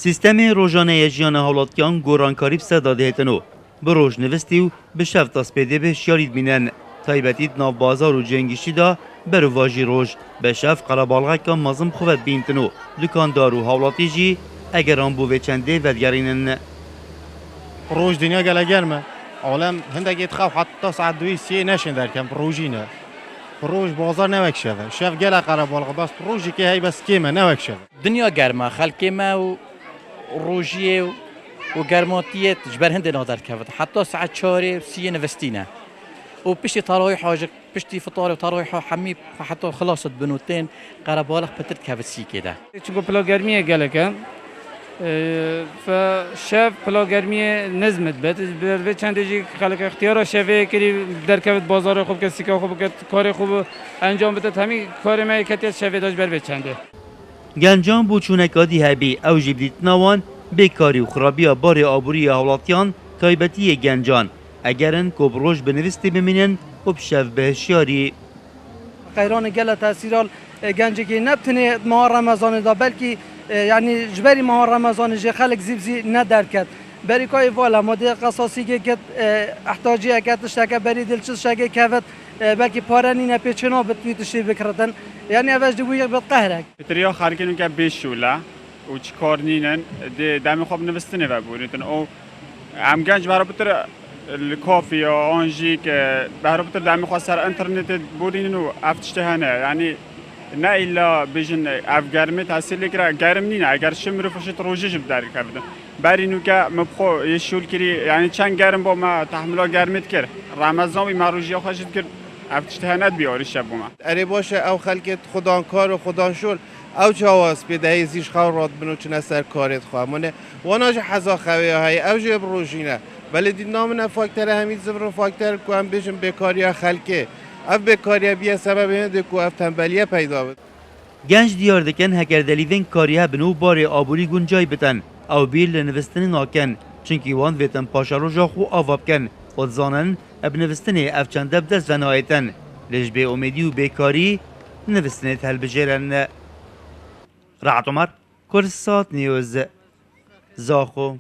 سیستم روزانه ژیان هاوڵاتیان گۆڕانکاری سەدادهێتن و bi rojnivîstî û bi şevdestpêdê bê şiyarî dibînin. Taybetî di nav bazar û cêngişî de berûva jî roj bi şev qelebalixeka mezin xwe bîntin û dukandar û hawlatî jî egeran bû vê çendê vedgerînin. Roj dünya gele germe. Alem hindek etxav hatta saat 2-3 neşin derken rojine. Roj bazar nevek şeve. Şev gele qelebalix bas rojî ki hey bes kême nevek şeve. Dünya germe xelkê me û rojiyê و گرماتیه جبر هند نادر کرد حتی ساعت 4 نوستینه و پشتی تراویح حاجک پشتی فطار و تراویح حمی حتی خلاصت بنوتين قربالغ بتر كافسي كده چون پلاگرمیه گلکن فشاف پلاگرمیه نزمت بد به چند جی خلق اختیار شوه کری در کبد بازار خوب که سیکا خوب که کار خوب انجام بده همین کار ما کتی شوه داش بر به چنده گنجان بو چونکادی هبی او جبلیت نوان بیکاری و خرابی بار آبوری هاوڵاتیان تایبەتی گنجان اگرن کبروش بنویستی بمینن و بشف بهشیاری قیران گل تاثیرال گنجی که نبتنه ماه رمضان دا بلکی یعنی جبری ماه رمضان جه خلق زیبزی ندرکد بری کای والا ماده قصاصی که احتاجی که تشتکه بری دلچش شگه کفت بلکی پارنی نپیچنا بتویتشی بکردن یعنی اول جبوی بد قهرک بتریا خارجین که بیشوله و چی کار نینن دمی خواب نوستنه و بودن او ام گنج برای بتر الکافی یا آنجی که برای بتر دمی خواه سر انترنت بودن و افتشته هنه یعنی نه ایلا بیشن اف گرمه تحصیل کرده گرم نینه اگر شمر فشت روزش بداری کردن بری نو که مبخو یشول کری یعنی چند گرم با ما تحمل گرمت کرد رمضان ما روزی خوشت کرد افتشته هنه بیاری شب ما اره باشه او خلقت خدان کار و خدان شول او جواز پیدا زیش خور راد بنو چون سر کارت خواه منه واناج حزا خواه های او جب روشینه ولی دی نام فاکتور همین زبر فاکتور که هم بشن بکاری خلقه اف بکاری بیه سبب هنده که اف تنبلیه پیدا بود گنج دیار دکن هگر دلیدن کاریه بنو بار آبوری گنجای بتن او بیل لنوستن ناکن چونکی وان ویتن پاشا رو جاخو آواب کن خود زانن اب نوستن اف چند دب دست و نایتن لش به امیدی و بیکاری نوستن تل بجرن رعد عمر كورسات نيوز زاخو